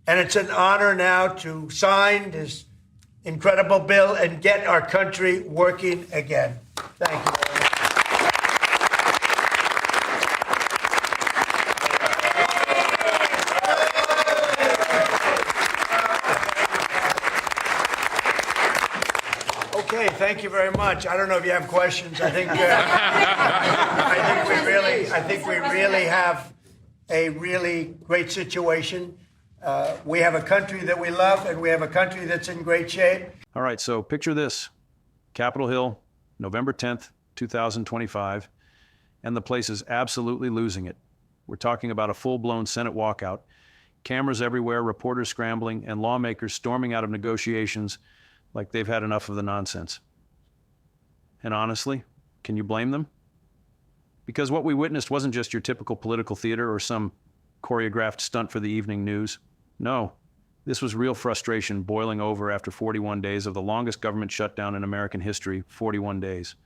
And it's an honor now to sign this incredible bill and get our country working again. Thank you very much. Okay, thank you very much. I don't know if you have questions. I think we really have a really great situation. We have a country that we love, and we have a country that's in great shape. All right, so picture this. Capitol Hill, November 10th, 2025, and the place is absolutely losing it. We're talking about a full-blown Senate walkout, cameras everywhere, reporters scrambling, and lawmakers storming out of negotiations like they've had enough of the nonsense. And honestly, can you blame them? Because what we witnessed wasn't just your typical political theater or some choreographed stunt for the evening news. No, this was real frustration boiling over after 41 days of the longest government shutdown in American history, 41 days.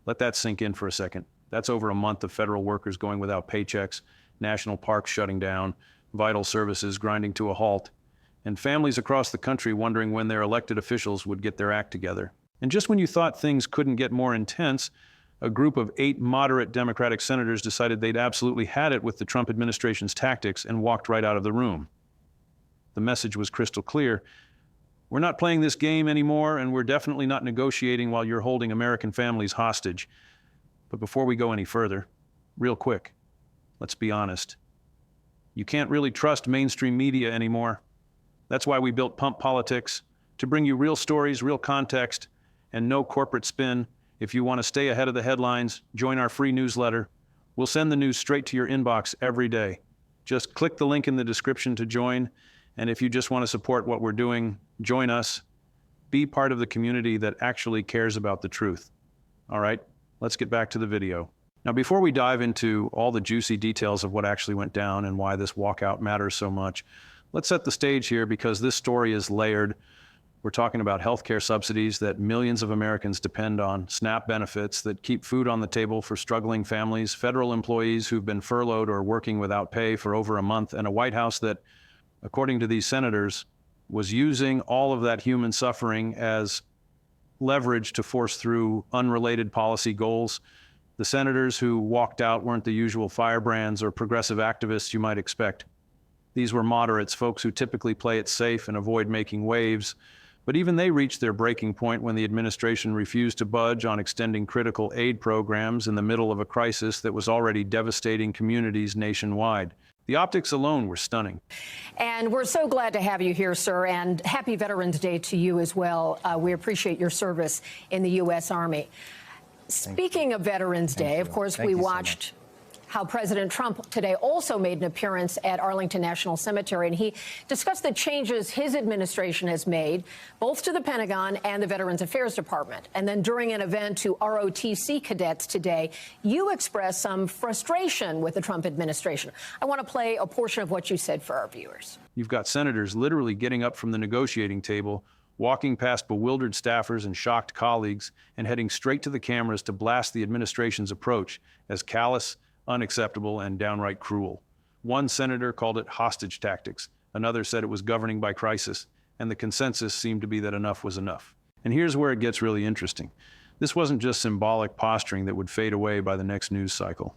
Let that sink in for a second. That's over a month of federal workers going without paychecks, national parks shutting down, vital services grinding to a halt, and families across the country wondering when their elected officials would get their act together. And just when you thought things couldn't get more intense, a group of 8 moderate Democratic senators decided they'd absolutely had it with the Trump administration's tactics and walked right out of the room. The message was crystal clear. We're not playing this game anymore, and we're definitely not negotiating while you're holding American families hostage. But before we go any further, real quick, let's be honest. You can't really trust mainstream media anymore. That's why we built Pump Politics, to bring you real stories, real context, and no corporate spin. If you want to stay ahead of the headlines, join our free newsletter. We'll send the news straight to your inbox every day. Just click the link in the description to join, and if you just want to support what we're doing, join us. Be part of the community that actually cares about the truth. All right, let's get back to the video. Now, before we dive into all the juicy details of what actually went down and why this walkout matters so much, let's set the stage here because this story is layered. We're talking about healthcare subsidies that millions of Americans depend on, SNAP benefits that keep food on the table for struggling families, federal employees who've been furloughed or working without pay for over a month, and a White House that, according to these senators, was using all of that human suffering as leverage to force through unrelated policy goals. The senators who walked out weren't the usual firebrands or progressive activists you might expect. These were moderates, folks who typically play it safe and avoid making waves. But even they reached their breaking point when the administration refused to budge on extending critical aid programs in the middle of a crisis that was already devastating communities nationwide. The optics alone were stunning. And we're so glad to have you here, sir, and happy Veterans Day to you as well. We appreciate your service in the U.S. Army. Speaking of Veterans Day, of course, we watched how President Trump today also made an appearance at Arlington National Cemetery, and he discussed the changes his administration has made, both to the Pentagon and the Veterans Affairs Department. And then during an event to ROTC cadets today, you expressed some frustration with the Trump administration. I want to play a portion of what you said for our viewers. You've got senators literally getting up from the negotiating table, walking past bewildered staffers and shocked colleagues, and heading straight to the cameras to blast the administration's approach as callous, unacceptable, and downright cruel. One senator called it hostage tactics. Another said it was governing by crisis. And the consensus seemed to be that enough was enough. And here's where it gets really interesting. This wasn't just symbolic posturing that would fade away by the next news cycle.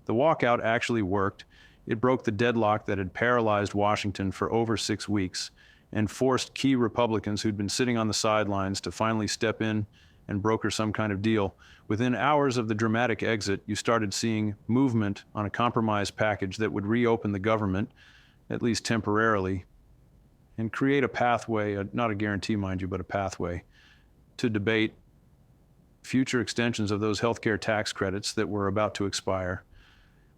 The walkout actually worked. It broke the deadlock that had paralyzed Washington for over 6 weeks and forced key Republicans who'd been sitting on the sidelines to finally step in and broker some kind of deal. Within hours of the dramatic exit, you started seeing movement on a compromise package that would reopen the government, at least temporarily, and create a pathway, not a guarantee, mind you, but a pathway, to debate future extensions of those healthcare tax credits that were about to expire.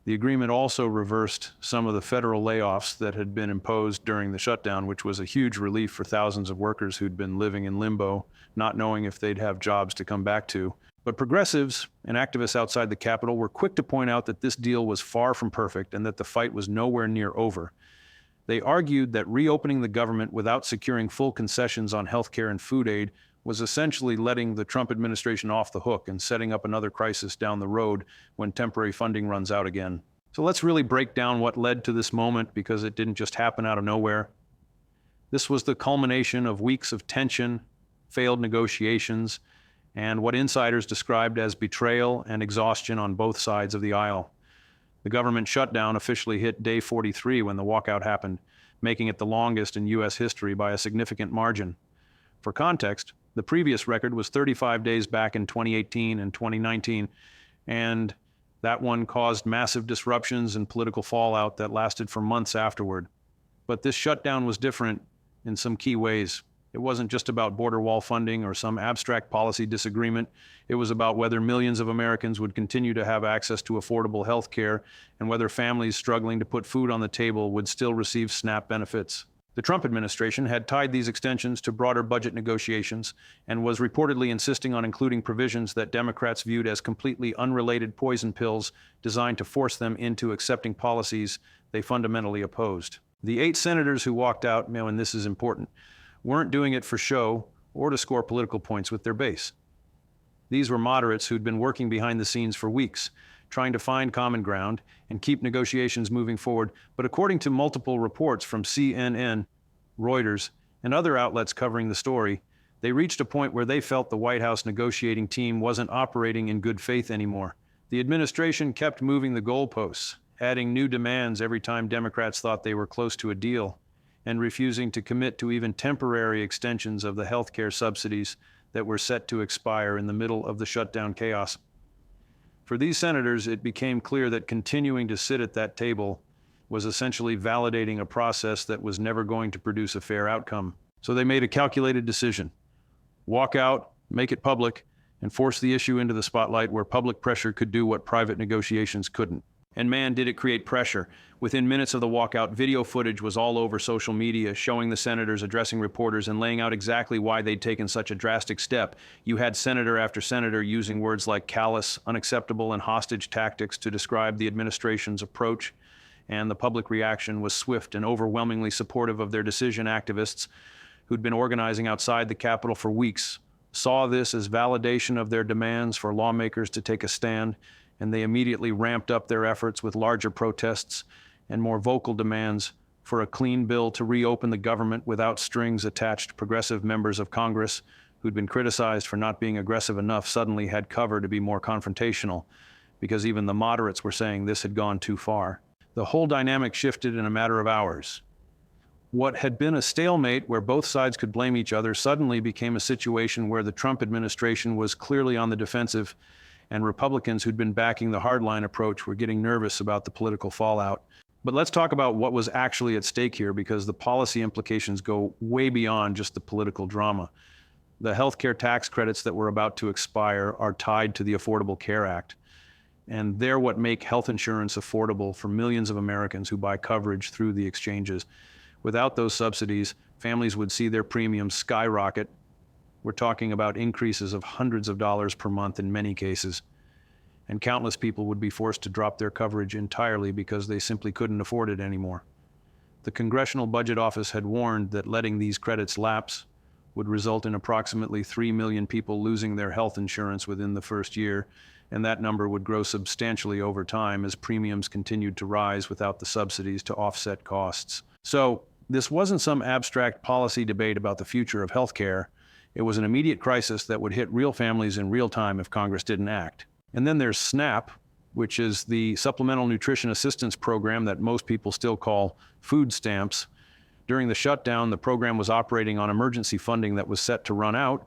The agreement also reversed some of the federal layoffs that had been imposed during the shutdown, which was a huge relief for thousands of workers who'd been living in limbo, not knowing if they'd have jobs to come back to. But progressives and activists outside the Capitol were quick to point out that this deal was far from perfect and that the fight was nowhere near over. They argued that reopening the government without securing full concessions on healthcare and food aid was essentially letting the Trump administration off the hook and setting up another crisis down the road when temporary funding runs out again. So let's really break down what led to this moment, because it didn't just happen out of nowhere. This was the culmination of weeks of tension, failed negotiations, and what insiders described as betrayal and exhaustion on both sides of the aisle. The government shutdown officially hit day 43 when the walkout happened, making it the longest in U.S. history by a significant margin. For context, the previous record was 35 days back in 2018 and 2019, and that one caused massive disruptions and political fallout that lasted for months afterward. But this shutdown was different in some key ways. It wasn't just about border wall funding or some abstract policy disagreement. It was about whether millions of Americans would continue to have access to affordable health care and whether families struggling to put food on the table would still receive SNAP benefits. The Trump administration had tied these extensions to broader budget negotiations and was reportedly insisting on including provisions that Democrats viewed as completely unrelated poison pills designed to force them into accepting policies they fundamentally opposed. The 8 senators who walked out, and this is important, weren't doing it for show or to score political points with their base. These were moderates who'd been working behind the scenes for weeks, trying to find common ground and keep negotiations moving forward. But according to multiple reports from CNN, Reuters, and other outlets covering the story, they reached a point where they felt the White House negotiating team wasn't operating in good faith anymore. The administration kept moving the goalposts, adding new demands every time Democrats thought they were close to a deal, and refusing to commit to even temporary extensions of the health care subsidies that were set to expire in the middle of the shutdown chaos. For these senators, it became clear that continuing to sit at that table was essentially validating a process that was never going to produce a fair outcome. So they made a calculated decision: walk out, make it public, and force the issue into the spotlight where public pressure could do what private negotiations couldn't. And man, did it create pressure. Within minutes of the walkout, video footage was all over social media showing the senators addressing reporters and laying out exactly why they'd taken such a drastic step. You had senator after senator using words like callous, unacceptable, and hostage tactics to describe the administration's approach, and the public reaction was swift and overwhelmingly supportive of their decision. Activists who'd been organizing outside the Capitol for weeks saw this as validation of their demands for lawmakers to take a stand, and they immediately ramped up their efforts with larger protests and more vocal demands for a clean bill to reopen the government without strings attached. Progressive members of Congress who'd been criticized for not being aggressive enough suddenly had cover to be more confrontational, because even the moderates were saying this had gone too far. The whole dynamic shifted in a matter of hours. What had been a stalemate where both sides could blame each other suddenly became a situation where the Trump administration was clearly on the defensive, and Republicans who'd been backing the hardline approach were getting nervous about the political fallout. But let's talk about what was actually at stake here, because the policy implications go way beyond just the political drama. The healthcare tax credits that were about to expire are tied to the Affordable Care Act, and they're what make health insurance affordable for millions of Americans who buy coverage through the exchanges. Without those subsidies, families would see their premiums skyrocket. We're talking about increases of hundreds of dollars per month in many cases. And countless people would be forced to drop their coverage entirely because they simply couldn't afford it anymore. The Congressional Budget Office had warned that letting these credits lapse would result in approximately 3 million people losing their health insurance within the first year, and that number would grow substantially over time as premiums continued to rise without the subsidies to offset costs. So this wasn't some abstract policy debate about the future of healthcare. It was an immediate crisis that would hit real families in real time if Congress didn't act. And then there's SNAP, which is the Supplemental Nutrition Assistance Program that most people still call food stamps. During the shutdown, the program was operating on emergency funding that was set to run out,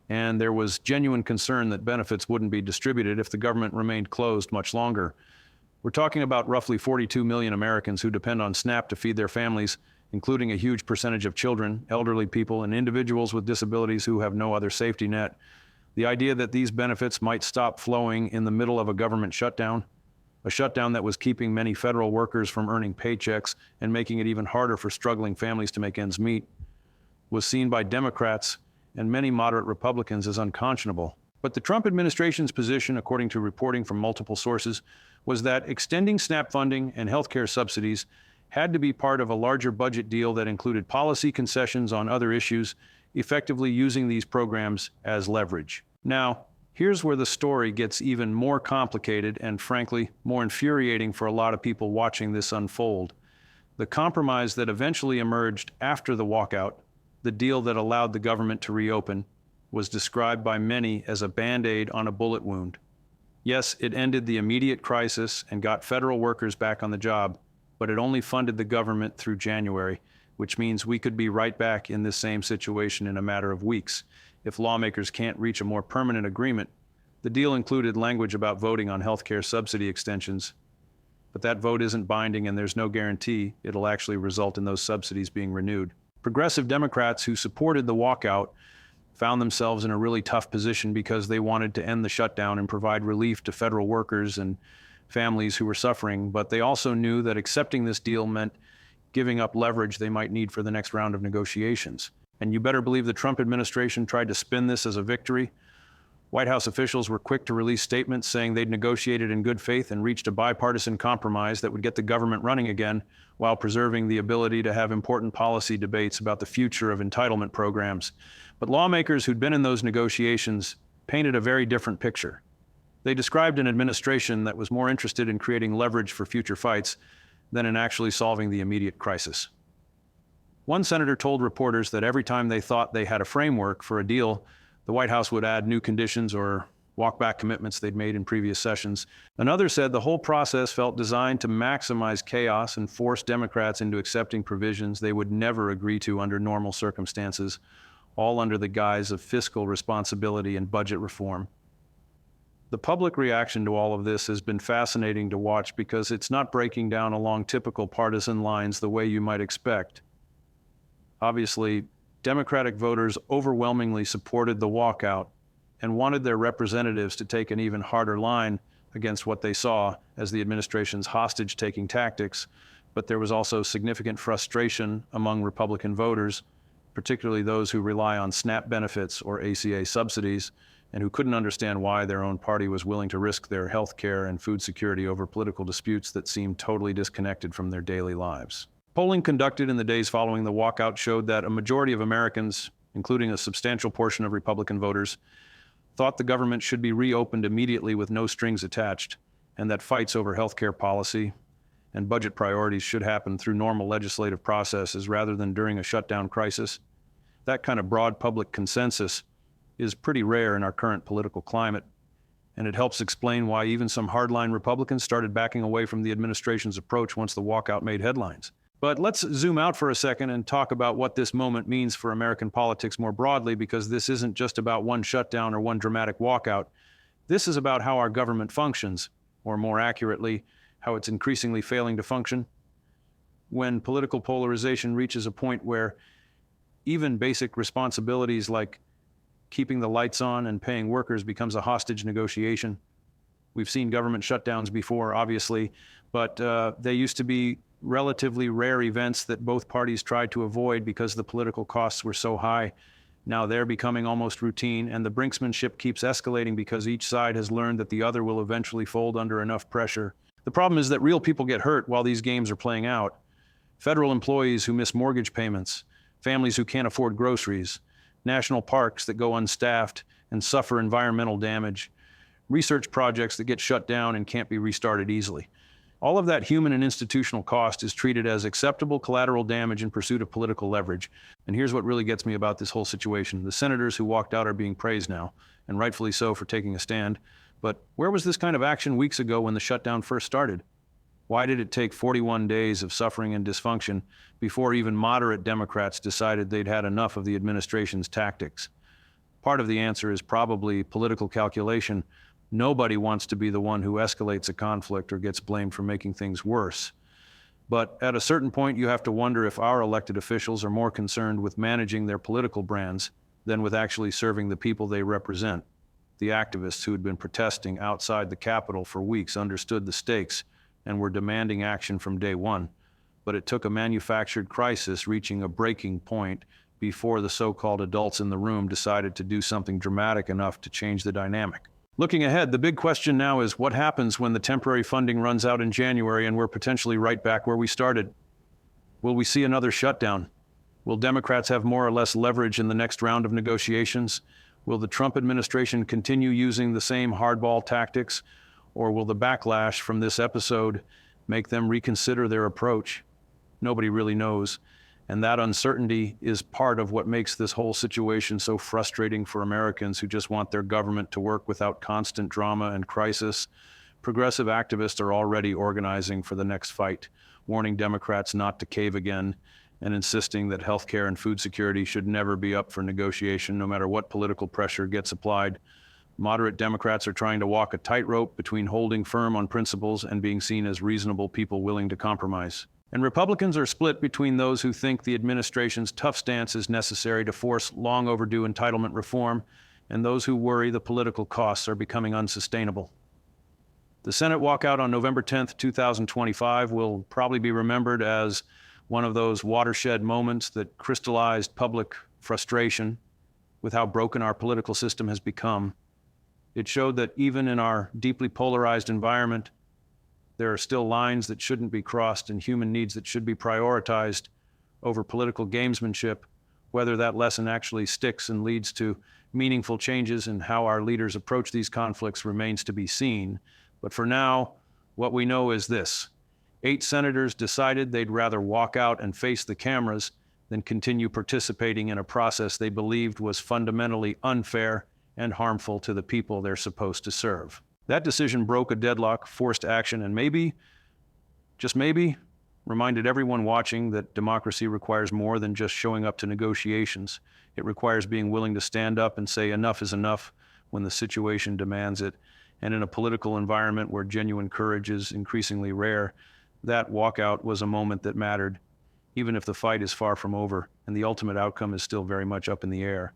and there was genuine concern that benefits wouldn't be distributed if the government remained closed much longer. We're talking about roughly 42 million Americans who depend on SNAP to feed their families, including a huge percentage of children, elderly people, and individuals with disabilities who have no other safety net. The idea that these benefits might stop flowing in the middle of a government shutdown, a shutdown that was keeping many federal workers from earning paychecks and making it even harder for struggling families to make ends meet, was seen by Democrats and many moderate Republicans as unconscionable. But the Trump administration's position, according to reporting from multiple sources, was that extending SNAP funding and healthcare subsidies had to be part of a larger budget deal that included policy concessions on other issues, effectively using these programs as leverage. Now, here's where the story gets even more complicated and, frankly, more infuriating for a lot of people watching this unfold. The compromise that eventually emerged after the walkout, the deal that allowed the government to reopen, was described by many as a Band-Aid on a bullet wound. Yes, it ended the immediate crisis and got federal workers back on the job, but it only funded the government through January, which means we could be right back in this same situation in a matter of weeks if lawmakers can't reach a more permanent agreement. The deal included language about voting on healthcare subsidy extensions, but that vote isn't binding and there's no guarantee it'll actually result in those subsidies being renewed. Progressive Democrats who supported the walkout found themselves in a really tough position because they wanted to end the shutdown and provide relief to federal workers and families who were suffering, but they also knew that accepting this deal meant giving up leverage they might need for the next round of negotiations. And you better believe the Trump administration tried to spin this as a victory. White House officials were quick to release statements saying they'd negotiated in good faith and reached a bipartisan compromise that would get the government running again while preserving the ability to have important policy debates about the future of entitlement programs. But lawmakers who'd been in those negotiations painted a very different picture. They described an administration that was more interested in creating leverage for future fights than in actually solving the immediate crisis. One senator told reporters that every time they thought they had a framework for a deal, the White House would add new conditions or walk back commitments they'd made in previous sessions. Another said the whole process felt designed to maximize chaos and force Democrats into accepting provisions they would never agree to under normal circumstances, all under the guise of fiscal responsibility and budget reform. The public reaction to all of this has been fascinating to watch because it's not breaking down along typical partisan lines the way you might expect. Obviously, Democratic voters overwhelmingly supported the walkout and wanted their representatives to take an even harder line against what they saw as the administration's hostage-taking tactics, but there was also significant frustration among Republican voters, particularly those who rely on SNAP benefits or ACA subsidies, and who couldn't understand why their own party was willing to risk their health care and food security over political disputes that seemed totally disconnected from their daily lives. Polling conducted in the days following the walkout showed that a majority of Americans, including a substantial portion of Republican voters, thought the government should be reopened immediately with no strings attached, and that fights over healthcare policy and budget priorities should happen through normal legislative processes rather than during a shutdown crisis. That kind of broad public consensus is pretty rare in our current political climate, and it helps explain why even some hardline Republicans started backing away from the administration's approach once the walkout made headlines. But let's zoom out for a second and talk about what this moment means for American politics more broadly, because this isn't just about one shutdown or one dramatic walkout. This is about how our government functions, or more accurately, how it's increasingly failing to function. When political polarization reaches a point where even basic responsibilities like keeping the lights on and paying workers becomes a hostage negotiation. We've seen government shutdowns before, obviously, but they used to be relatively rare events that both parties tried to avoid because the political costs were so high. Now they're becoming almost routine, and the brinksmanship keeps escalating because each side has learned that the other will eventually fold under enough pressure. The problem is that real people get hurt while these games are playing out. Federal employees who miss mortgage payments, families who can't afford groceries, national parks that go unstaffed and suffer environmental damage, research projects that get shut down and can't be restarted easily. All of that human and institutional cost is treated as acceptable collateral damage in pursuit of political leverage. And here's what really gets me about this whole situation. The senators who walked out are being praised now, and rightfully so for taking a stand. But where was this kind of action weeks ago when the shutdown first started? Why did it take 41 days of suffering and dysfunction before even moderate Democrats decided they'd had enough of the administration's tactics? Part of the answer is probably political calculation. Nobody wants to be the one who escalates a conflict or gets blamed for making things worse. But at a certain point, you have to wonder if our elected officials are more concerned with managing their political brands than with actually serving the people they represent. The activists who had been protesting outside the Capitol for weeks understood the stakes and were demanding action from day one. But it took a manufactured crisis reaching a breaking point before the so-called adults in the room decided to do something dramatic enough to change the dynamic. Looking ahead, the big question now is what happens when the temporary funding runs out in January and we're potentially right back where we started? Will we see another shutdown? Will Democrats have more or less leverage in the next round of negotiations? Will the Trump administration continue using the same hardball tactics? Or will the backlash from this episode make them reconsider their approach? Nobody really knows. And that uncertainty is part of what makes this whole situation so frustrating for Americans who just want their government to work without constant drama and crisis. Progressive activists are already organizing for the next fight, warning Democrats not to cave again, and insisting that healthcare and food security should never be up for negotiation, no matter what political pressure gets applied. Moderate Democrats are trying to walk a tightrope between holding firm on principles and being seen as reasonable people willing to compromise. And Republicans are split between those who think the administration's tough stance is necessary to force long overdue entitlement reform, and those who worry the political costs are becoming unsustainable. The Senate walkout on November 10th, 2025 will probably be remembered as one of those watershed moments that crystallized public frustration with how broken our political system has become. It showed that even in our deeply polarized environment, there are still lines that shouldn't be crossed and human needs that should be prioritized over political gamesmanship. Whether that lesson actually sticks and leads to meaningful changes in how our leaders approach these conflicts remains to be seen. But for now, what we know is this: 8 senators decided they'd rather walk out and face the cameras than continue participating in a process they believed was fundamentally unfair and harmful to the people they're supposed to serve. That decision broke a deadlock, forced action, and maybe, just maybe, reminded everyone watching that democracy requires more than just showing up to negotiations. It requires being willing to stand up and say enough is enough when the situation demands it. And in a political environment where genuine courage is increasingly rare, that walkout was a moment that mattered, even if the fight is far from over and the ultimate outcome is still very much up in the air.